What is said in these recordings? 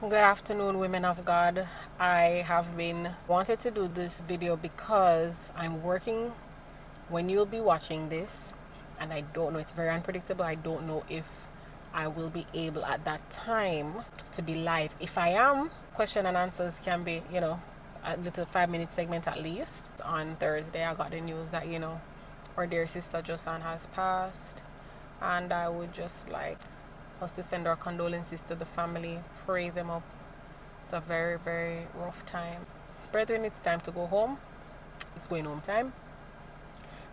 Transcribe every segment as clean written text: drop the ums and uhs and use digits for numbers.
Good afternoon, women of God. I have been wanted to do this video because I'm working when you'll be watching this, and I don't know, it's very unpredictable. I don't know if I will be able at that time to be live. If I am, question and answers can be, a little 5-minute segment at least. On Thursday, I got the news that, our dear sister Josan has passed, and I would just like us to send our condolences to the family, pray them up. It's a very, very rough time. Brethren, it's time to go home. It's going home time.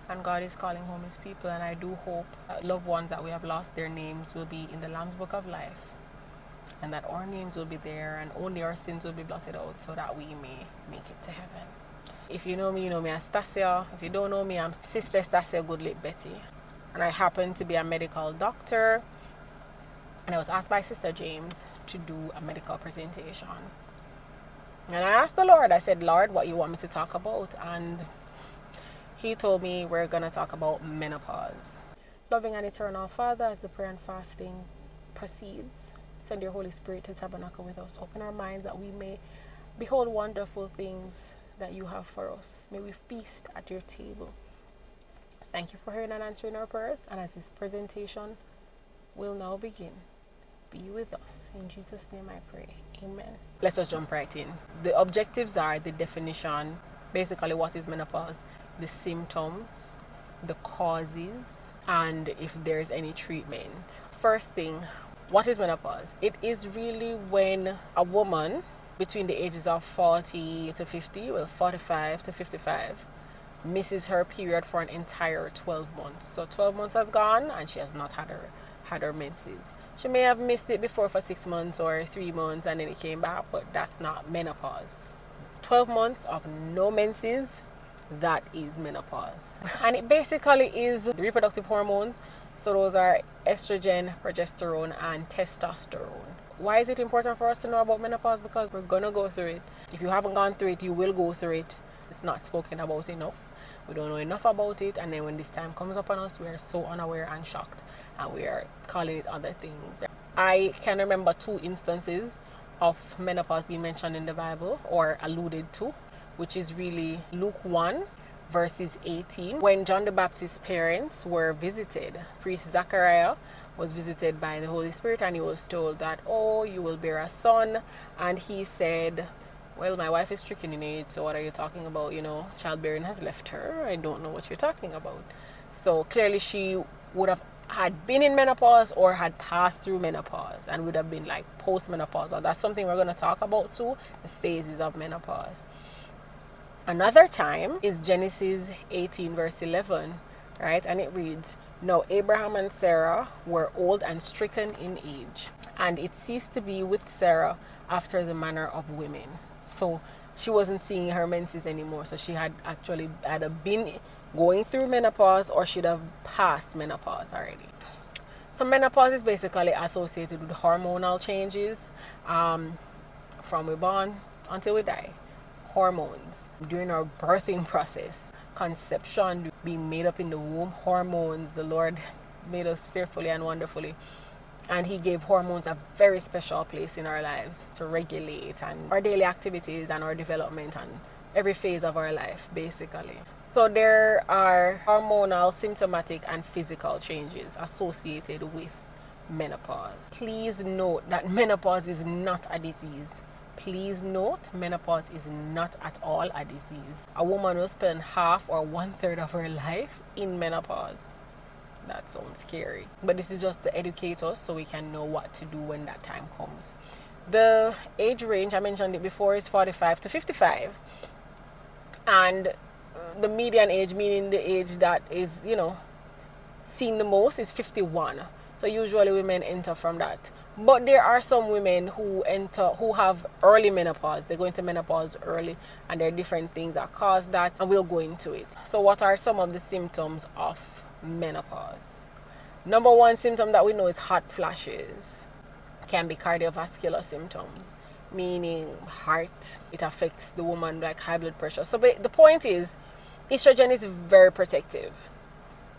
And God is calling home his people, and I do hope that loved ones that we have lost, their names will be in the Lamb's Book of Life, and that our names will be there and only our sins will be blotted out so that we may make it to heaven. If you know me, you know me as Stasia. If you don't know me, I'm Sister Stasia Goodlip Betty. And I happen to be a medical doctor. And I was asked by Sister James to do a medical presentation. And I asked the Lord, I said, Lord, what you want me to talk about? And he told me we're going to talk about menopause. Loving and eternal Father, as the prayer and fasting proceeds, send your Holy Spirit to tabernacle with us. Open our minds that we may behold wonderful things that you have for us. May we feast at your table. Thank you for hearing and answering our prayers. And as this presentation will now begin, be with us. In Jesus' name I pray. Amen. Let's just jump right in. The objectives are the definition, basically what is menopause, the symptoms, the causes, and if there's any treatment. First thing, what is menopause? It is really when a woman between the ages of 40 to 50, 45 to 55, misses her period for an entire 12 months. So 12 months has gone and she has not had her menses. She may have missed it before for 6 months or 3 months and then it came back, but that's not menopause. 12 months of no menses, that is menopause. And it basically is the reproductive hormones. So those are estrogen, progesterone, and testosterone. Why is it important for us to know about menopause? Because we're gonna go through it. If you haven't gone through it, you will go through it. It's not spoken about enough. We don't know enough about it, and then when this time comes upon us, we are so unaware and shocked, and we are calling it other things. I can remember 2 instances of menopause being mentioned in the Bible or alluded to, which is really Luke 1 verses 18. When John the Baptist's parents were visited, priest Zachariah was visited by the Holy Spirit, and he was told that, oh, you will bear a son. And he said, well, my wife is stricken in age, so what are you talking about? Childbearing has left her. I don't know what you're talking about. So clearly she would have had been in menopause or had passed through menopause and would have been like post-menopause. That's something we're going to talk about too, the phases of menopause. Another time is Genesis 18 verse 11, right? And it reads, now Abraham and Sarah were old and stricken in age, and it ceased to be with Sarah after the manner of women. So she wasn't seeing her menses anymore. So she had actually either been going through menopause or she'd have passed menopause already. So menopause is basically associated with hormonal changes from we born until we die. Hormones during our birthing process, conception, being made up in the womb, hormones. The Lord made us fearfully and wonderfully, and he gave hormones a very special place in our lives to regulate and our daily activities and our development and every phase of our life, basically. So there are hormonal, symptomatic, and physical changes associated with menopause. Please note that menopause is not a disease. Please note, menopause is not at all a disease. A woman will spend half or 1/3 of her life in menopause. That sounds scary. But this is just to educate us so we can know what to do when that time comes. The age range, I mentioned it before, is 45 to 55. And the median age, meaning the age that is, seen the most, is 51. So usually women enter from that. But there are some women who have early menopause. They go into menopause early, and there are different things that cause that, and we'll go into it. So what are some of the symptoms of menopause? Number 1 symptom that we know is hot flashes. Can be cardiovascular symptoms, meaning heart. It affects the woman, like high blood pressure. So the point is, estrogen is very protective.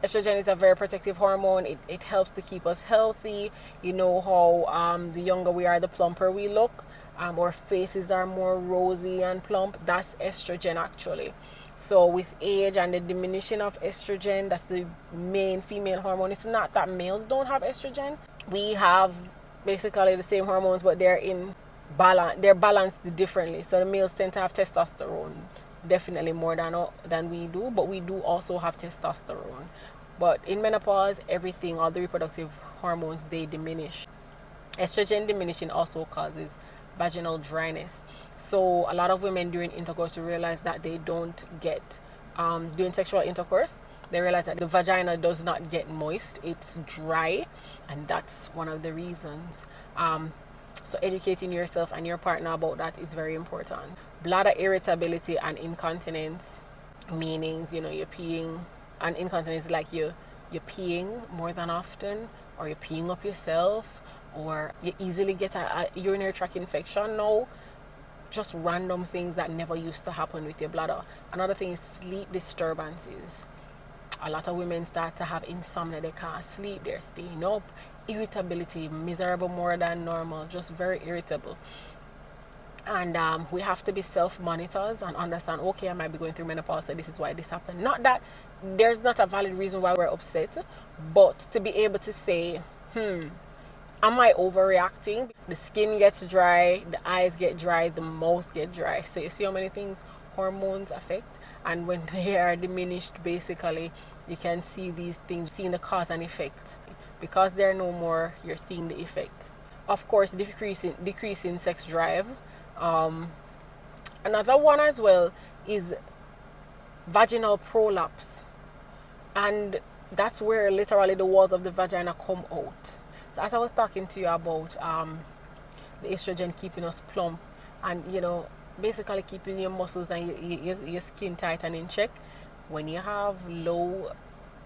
Estrogen is a very protective hormone. It helps to keep us healthy. You know how the younger we are, the plumper we look. Our faces are more rosy and plump. That's estrogen actually. So with age and the diminishing of estrogen, that's the main female hormone. It's not that males don't have estrogen. We have basically the same hormones, but they're in balance. They're balanced differently. So the males tend to have testosterone definitely more than we do, but we do also have testosterone. But in menopause, everything, all the reproductive hormones, they diminish. Estrogen diminishing also causes vaginal dryness. So a lot of women during intercourse realize that they don't get, during sexual intercourse, they realize that the vagina does not get moist, it's dry, and that's one of the reasons. So educating yourself and your partner about that is very important. Bladder irritability and incontinence, meanings, you're peeing, and incontinence is like you're peeing more than often, or you're peeing up yourself, or you easily get a urinary tract infection. No, just random things that never used to happen with your bladder. Another thing is sleep disturbances. A lot of women start to have insomnia, they can't sleep, they're staying up. Irritability, miserable more than normal, just very irritable. And we have to be self-monitors and understand, okay, I might be going through menopause, so this is why this happened. Not that there's not a valid reason why we're upset, but to be able to say, am I overreacting? The skin gets dry, the eyes get dry, the mouth get dry. So you see how many things hormones affect, and when they are diminished, basically you can see these things, seeing the cause and effect. Because they're no more, you're seeing the effects. Of course, decreasing sex drive. Another one as well is vaginal prolapse, and that's where literally the walls of the vagina come out. So as I was talking to you about the estrogen keeping us plump, and basically keeping your muscles and your skin tight and in check, when you have low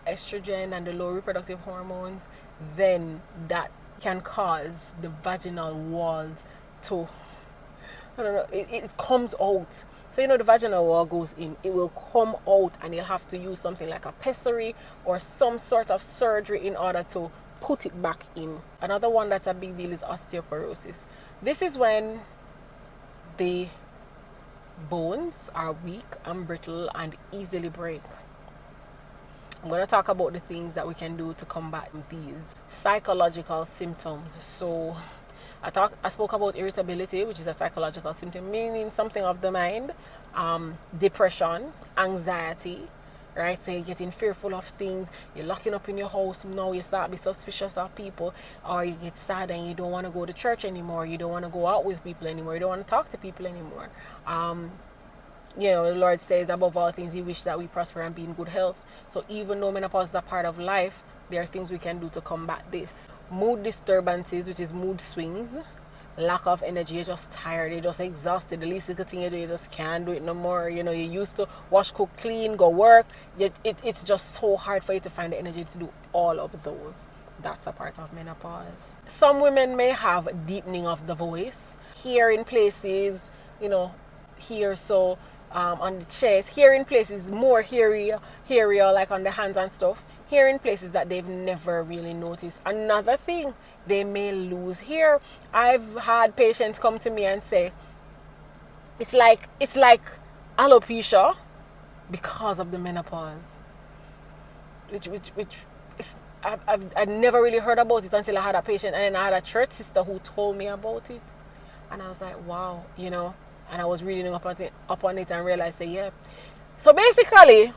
estrogen and the low reproductive hormones, then that can cause the vaginal walls to, I don't know, it comes out. So the vaginal wall goes in, it will come out, and you'll have to use something like a pessary or some sort of surgery in order to put it back in. Another one that's a big deal is osteoporosis. This is when the bones are weak and brittle and easily break. I'm going to talk about the things that we can do to combat these psychological symptoms. So I spoke about irritability, which is a psychological symptom, meaning something of the mind, depression, anxiety, right? So you're getting fearful of things, you're locking up in your house, now you start to be suspicious of people, or you get sad and you don't want to go to church anymore, you don't want to go out with people anymore, you don't want to talk to people anymore. The Lord says, above all things, He wishes that we prosper and be in good health. So even though menopause is a part of life, there are things we can do to combat this. Mood disturbances, which is mood swings, lack of energy, you're just tired, you're just exhausted, the least little thing you do, you just can't do it no more. You used to wash, cook, clean, go work. It's just so hard for you to find the energy to do all of those. That's a part of menopause. Some women may have deepening of the voice, hearing places, here, so on the chest, hearing places more hairier, like on the hands and stuff, hearing places that they've never really noticed. Another thing, they may lose hair. I've had patients come to me and say, it's like alopecia because of the menopause, which is, I've never really heard about it until I had a patient, and then I had a church sister who told me about it, and I was like, wow, and I was reading up on it and realized, yeah. So basically,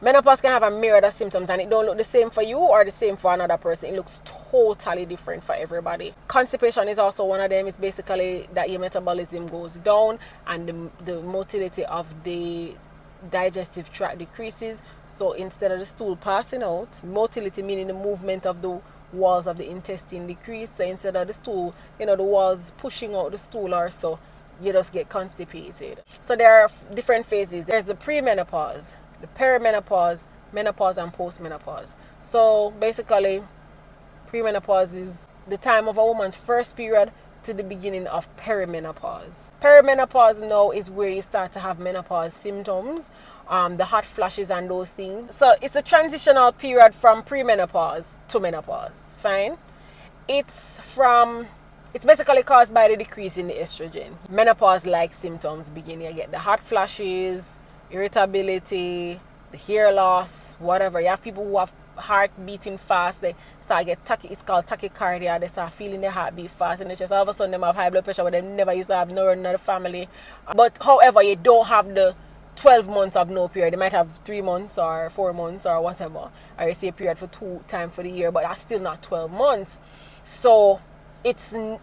menopause can have a myriad of symptoms, and it don't look the same for you or the same for another person. It looks totally different for everybody. Constipation is also one of them. It's basically that your metabolism goes down and the motility of the digestive tract decreases. So instead of the stool passing out, motility meaning the movement of the walls of the intestine decrease. So instead of the stool, the walls pushing out the stool or so, you just get constipated. So there are different phases. There's the premenopause, the perimenopause, menopause, and postmenopause. So basically, premenopause is the time of a woman's first period to the beginning of perimenopause. Perimenopause now is where you start to have menopause symptoms, the hot flashes and those things. So it's a transitional period from premenopause to menopause. Fine. It's from It's basically caused by the decrease in the estrogen. Menopause-like symptoms begin. You get the hot flashes, irritability, the hair loss, whatever. You have people who have heart beating fast. They start get it's called tachycardia. They start feeling their heartbeat fast in the chest. All of a sudden, they have high blood pressure, but they never used to have no in the family. But however, you don't have the 12 months of no period. They might have 3 months or 4 months or whatever, or you see a period for 2 times for the year, but that's still not 12 months. So it's from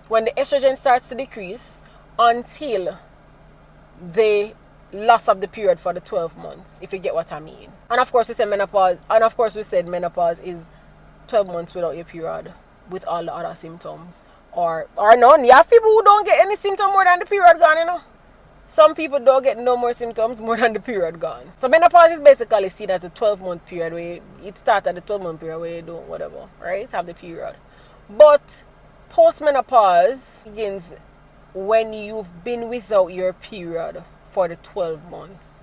when the estrogen starts to decrease until the loss of the period for the 12 months, if you get what I mean. And of course we said menopause is 12 months without your period with all the other symptoms, or none. You have people who don't get any symptom more than the period gone, you know. Some people don't get no more symptoms more than the period gone. So menopause is basically seen as the 12-month period where it starts at the 12-month period where you don't whatever, right? Have the period. But postmenopause begins when you've been without your period for the 12 months.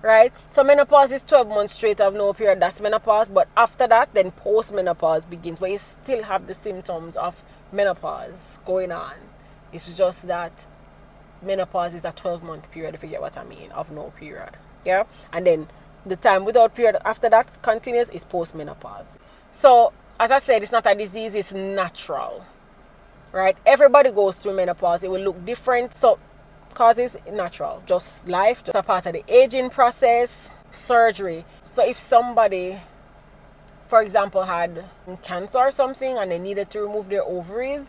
Right? So menopause is 12 months straight of no period. That's menopause. But after that, then postmenopause begins, where you still have the symptoms of menopause going on. It's just that menopause is a 12-month period, if you get what I mean, of no period. Yeah? And then the time without period after that continues is postmenopause. So, as I said, it's not a disease, it's natural. Right? Everybody goes through menopause. It will look different. So, causes natural, just life, just a part of the aging process. Surgery. So if somebody, for example, had cancer or something and they needed to remove their ovaries,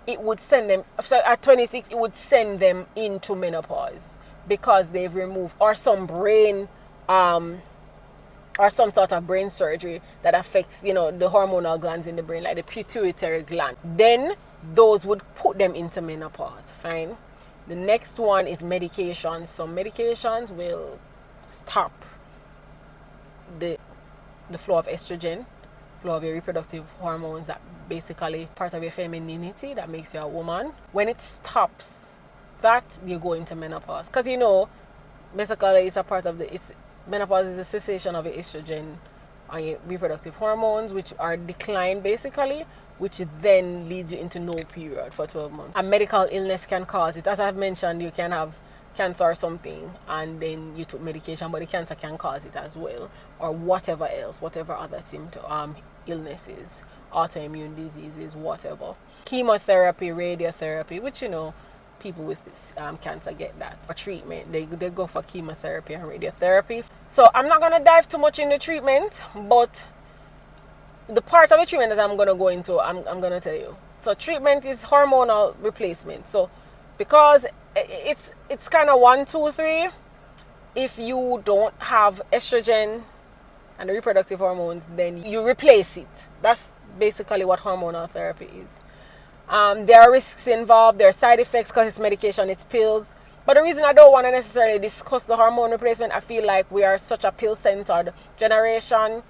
it would send them, so at 26 it would send them into menopause because they've removed, or some brain or some sort of brain surgery that affects, the hormonal glands in the brain, like the pituitary gland. Then those would put them into menopause. Fine. The next one is medications. Some medications will stop the flow of estrogen, flow of your reproductive hormones, that basically part of your femininity that makes you a woman. When it stops that, you go into menopause. Because basically it's a part of menopause is a cessation of your estrogen and your reproductive hormones, which are declined basically, which then leads you into no period for 12 months. A medical illness can cause it. As I've mentioned, you can have cancer or something and then you took medication, but the cancer can cause it as well, or whatever else, whatever other symptom, illnesses, autoimmune diseases, whatever. Chemotherapy, radiotherapy, which people with this, cancer get that for treatment. They go for chemotherapy and radiotherapy. So I'm not going to dive too much into treatment, but the parts of the treatment that I'm going to go into, I'm going to tell you. So treatment is hormonal replacement. So because it's kind of 1, 2, 3. If you don't have estrogen and the reproductive hormones, then you replace it. That's basically what hormonal therapy is. There are risks involved. There are side effects because it's medication, it's pills. But the reason I don't want to necessarily discuss the hormone replacement, I feel like we are such a pill-centered generation.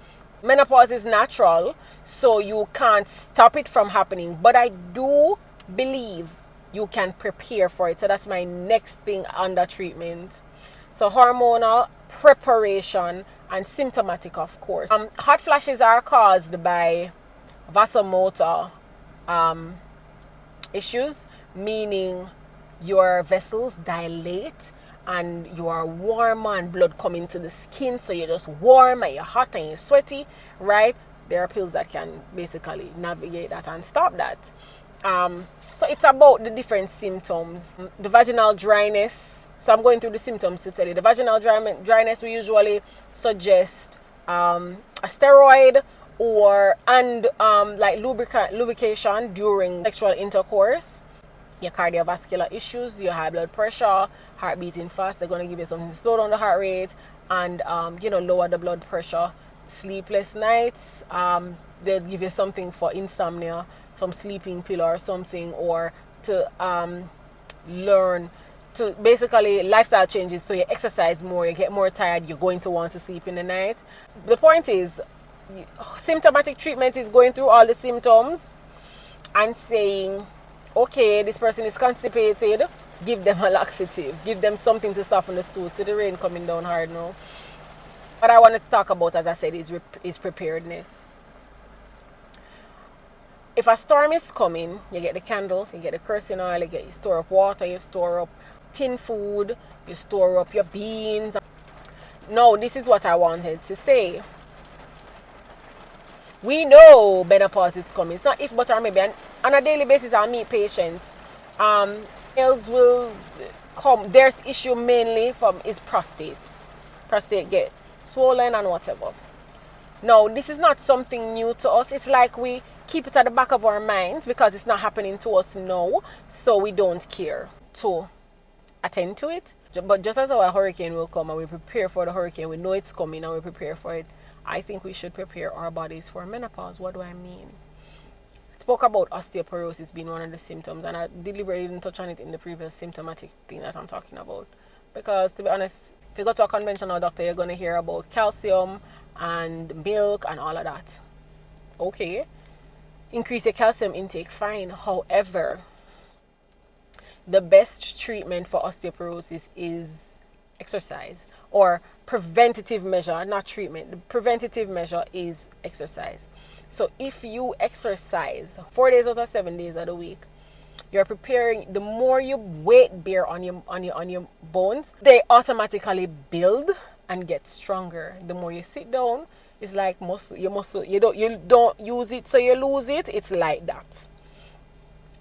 Menopause is natural, so you can't stop it from happening. But I do believe you can prepare for it. So that's my next thing under treatment. So hormonal preparation and symptomatic, of course. Hot flashes are caused by vasomotor issues, meaning your vessels dilate and you are warm and blood coming to the skin, so you're just warm and you're hot and you're sweaty, right? There are pills that can basically navigate that and stop that. So it's about the different symptoms. The vaginal dryness. So I'm going through the symptoms to tell you. The vaginal dryness, we usually suggest a steroid like lubrication during sexual intercourse. Your cardiovascular issues, your high blood pressure, heart beating fast, they're going to give you something to slow down the heart rate and lower the blood pressure. Sleepless nights, they'll give you something for insomnia, some sleeping pill or something, or to learn to basically lifestyle changes. So you exercise more, you get more tired, you're going to want to sleep in the night. The point is, symptomatic treatment is going through all the symptoms and saying, okay, this person is constipated, give them a laxative, give them something to soften the stool. See the rain coming down hard now. What I wanted to talk about, as I said, is preparedness. if a storm is coming, you get the candles, you get the kerosene oil, you store up water, you store up tin food, you store up your beans. No, this is what I wanted to say. We know menopause is coming. It's not if, but or maybe. And on a daily basis, I meet patients. Males will come. Their issue mainly from is prostate. Prostate get swollen and whatever. No, this is not something new to us. It's like we keep it at the back of our minds because it's not happening to us now, so we don't care to attend to it. But just as our hurricane will come and we prepare for the hurricane, we know it's coming and we prepare for it. I think we should prepare our bodies for menopause. What do I mean? I spoke about osteoporosis being one of the symptoms, and I deliberately didn't touch on it in the previous symptomatic thing that I'm talking about. Because to be honest, if you go to a conventional doctor, you're going to hear about calcium and milk and all of that. Okay, increase your calcium intake, fine. However, the best treatment for osteoporosis is exercise, or preventative measure, not treatment. The preventative measure is exercise. So if you exercise 4 days out of 7 days of the week, you're preparing. The more you weight bear on your bones, they automatically build and get stronger. The more you sit down, it's like muscle. Your muscle, you don't use it, so you lose it. It's like that.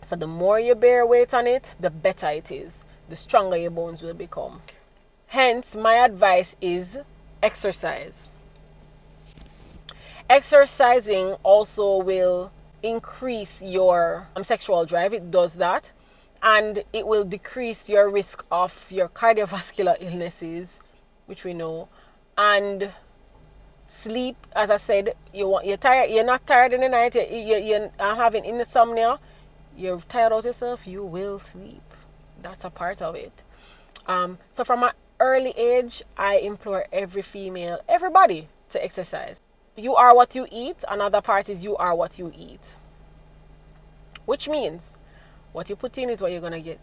So the more you bear weight on it, the better it is. The stronger your bones will become. Hence, my advice is exercise. Exercising also will increase your sexual drive. It does that. And it will decrease your risk of your cardiovascular illnesses, which we know. And sleep, as I said, you're tired. You're not tired in the night. You're having insomnia. You're tired out yourself, you will sleep. That's a part of it. So from an early age, I implore every female, everybody, to exercise. You are what you eat. Another part is you are what you eat. Which means what you put in is what you're going to get.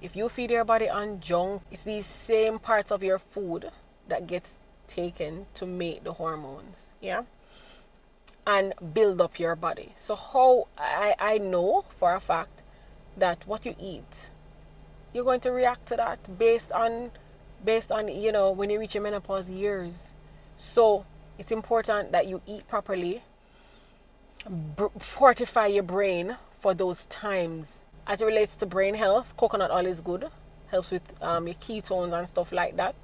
If you feed your body on junk, it's these same parts of your food that gets taken to make the hormones. Yeah? And build up your body. So how I know for a fact that what you eat, you're going to react to that based on when you reach your menopause years. So it's important that you eat properly, fortify your brain for those times. As it relates to brain health, coconut oil is good, helps with your ketones and stuff like that.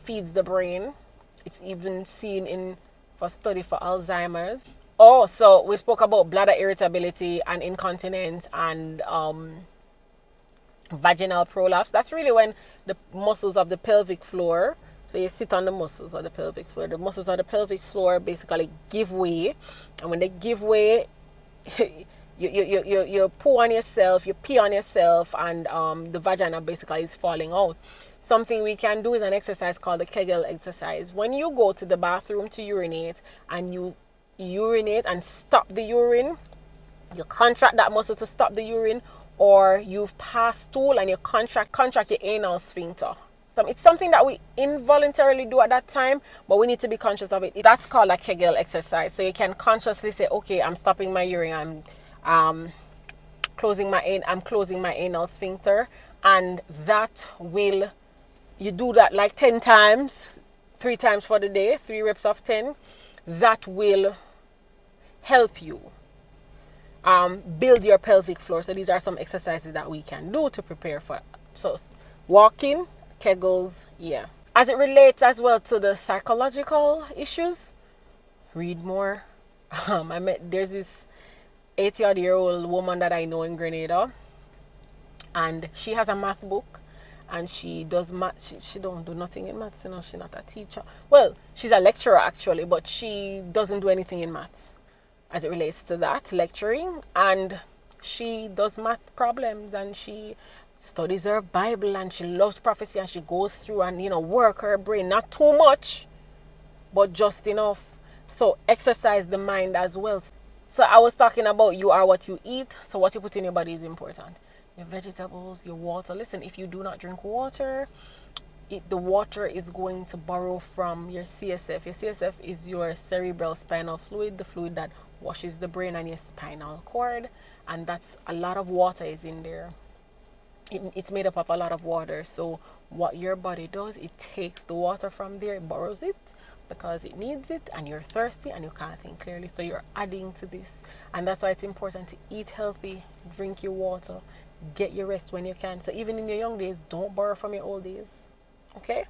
Feeds the brain. It's even seen in for study for Alzheimer's. Oh, so we spoke about bladder irritability and incontinence and vaginal prolapse. That's really when the muscles of the pelvic floor, so you sit on the muscles of the pelvic floor. The muscles of the pelvic floor basically give way, and when they give way, you poo on yourself, you pee on yourself, and the vagina basically is falling out. Something we can do is an exercise called the Kegel exercise. When you go to the bathroom to urinate and you urinate and stop the urine, you contract that muscle to stop the urine, or you've passed stool and you contract your anal sphincter. It's something that we involuntarily do at that time, but we need to be conscious of it. That's called a Kegel exercise. So you can consciously say, okay, I'm stopping my urine, I'm closing my anal sphincter, and that will, you do that like 10 times, 3 times for the day, 3 reps of 10. That will help you build your pelvic floor. So these are some exercises that we can do to prepare for. So walking, Kegels, yeah. As it relates as well to the psychological issues, read more. There's this 80-odd-year-old woman that I know in Grenada, and she has a math book. And she does math. She don't do nothing in maths, she's not a teacher. Well, she's a lecturer actually, but she doesn't do anything in maths as it relates to that, lecturing. And she does math problems, and she studies her Bible, and she loves prophecy, and she goes through and work her brain, not too much, but just enough. So exercise the mind as well. So I was talking about you are what you eat. So what you put in your body is important. Your vegetables, your water. Listen, if you do not drink water, the water is going to borrow from your CSF. Your CSF is your cerebral spinal fluid, the fluid that washes the brain and your spinal cord, and that's a lot of water is in there. It's made up of a lot of water. So what your body does, it takes the water from there, it borrows it because it needs it, and you're thirsty and you can't think clearly, so you're adding to this. And that's why it's important to eat healthy, drink your water, get your rest when you can. So even in your young days, don't borrow from your old days. Okay?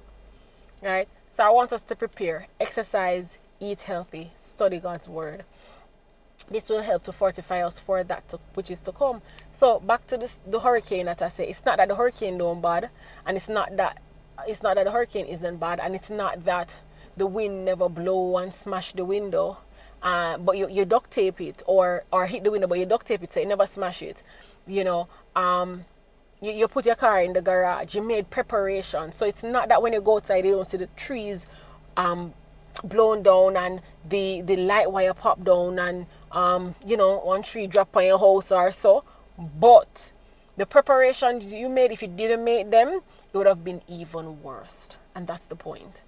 All right? So I want us to prepare, exercise, eat healthy, study God's word. This will help to fortify us for that which is to come. So back to the hurricane that I say. It's not that the hurricane don't bad, and it's not that the hurricane isn't bad, and it's not that the wind never blow and smash the window, but you duct tape it, or hit the window, but you duct tape it so you never smash it. You know, you put your car in the garage, you made preparation. So it's not that when you go outside you don't see the trees blown down and the light wire pop down and one tree drop on your house or so. But the preparations you made, if you didn't make them, it would have been even worse. And that's the point.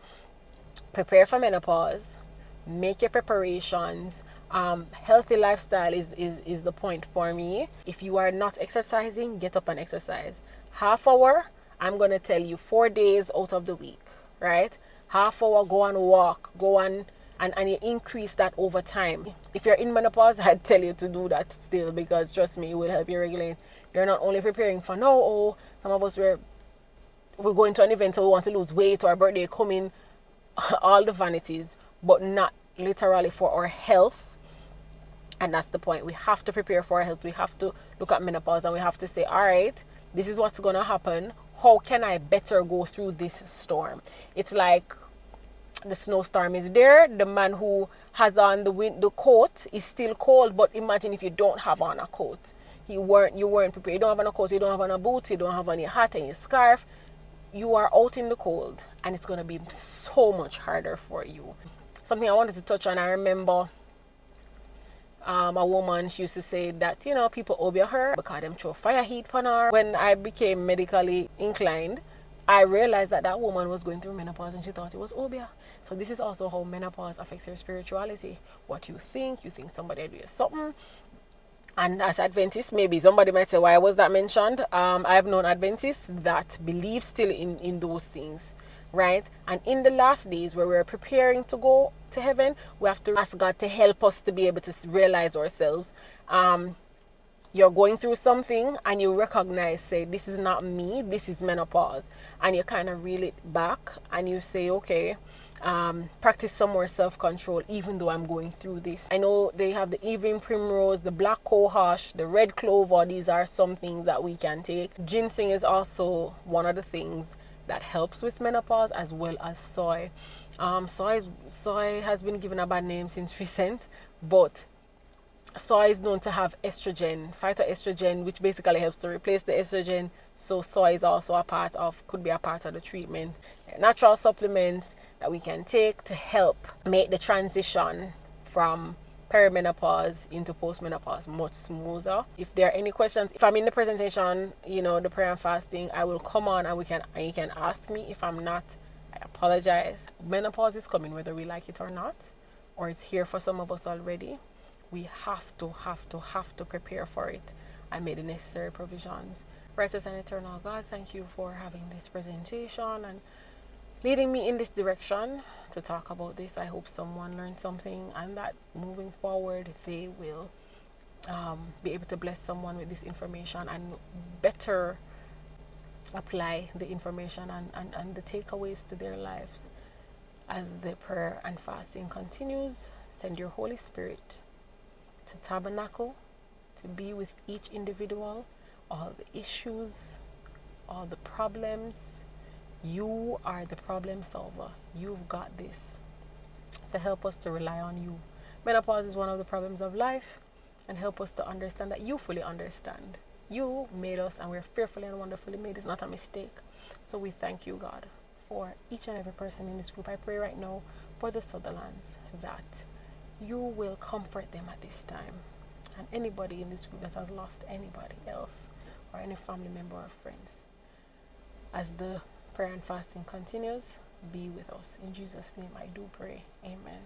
Prepare for menopause, make your preparations. Healthy lifestyle is the point for me. If you are not exercising, get up and exercise. Half hour, I'm going to tell you 4 days out of the week, right? Half hour, go and walk, go on, and you increase that over time. If you're in menopause, I'd tell you to do that still, because trust me, it will help you regulate. You're not only preparing for now, some of us we're going to an event, so we want to lose weight, or our birthday coming, all the vanities, but not literally for our health. And that's the point. We have to prepare for our health. We have to look at menopause and we have to say, all right, this is what's going to happen. How can I better go through this storm? It's like the snowstorm is there. The man who has on the coat is still cold, but imagine if you don't have on a coat. You weren't prepared. You don't have on a coat, you don't have on a boot, you don't have on your hat and your scarf. You are out in the cold, and it's going to be so much harder for you. Something I wanted to touch on, I remember a woman, she used to say that, people obey her because them throw fire heat on her. When I became medically inclined, I realized that woman was going through menopause and she thought it was obia. So this is also how menopause affects your spirituality. What you think somebody do something. And as Adventists, maybe somebody might say, why was that mentioned? I have known Adventists that believe still in those things, right? And in the last days where we're preparing to go to heaven, we have to ask God to help us to be able to realize ourselves. You're going through something and you recognize, say, this is not me, this is menopause. And you kind of reel it back and you say, okay, practice some more self-control even though I'm going through this. I know they have the evening primrose, the black cohosh, the red clover. These are some things that we can take. Ginseng is also one of the things that helps with menopause, as well as soy. Soy has been given a bad name since recent, but soy is known to have estrogen, phytoestrogen, which basically helps to replace the estrogen. So soy is also could be a part of the treatment. Natural supplements that we can take to help make the transition from perimenopause into postmenopause much smoother. If there are any questions, if I'm in the presentation, the prayer and fasting, I will come on and you can ask me. If I'm not, I apologize. Menopause is coming whether we like it or not, or it's here for some of us already. We have to prepare for it and make the necessary provisions. Righteous and eternal God, thank you for having this presentation and leading me in this direction to talk about this. I hope someone learned something, and that moving forward they will be able to bless someone with this information and better apply the information and the takeaways to their lives. As the prayer and fasting continues, send your Holy Spirit to tabernacle, to be with each individual, all the issues, all the problems. You are the problem solver. You've got this. To help us to rely on you. Menopause is one of the problems of life, and help us to understand that you fully understand. You made us, and we're fearfully and wonderfully made. It's not a mistake. So we thank you, God, for each and every person in this group. I pray right now for the Sutherlands that you will comfort them at this time, and anybody in this group that has lost anybody else or any family member or friends. As the prayer and fasting continues, be with us. In Jesus' name I do pray. Amen.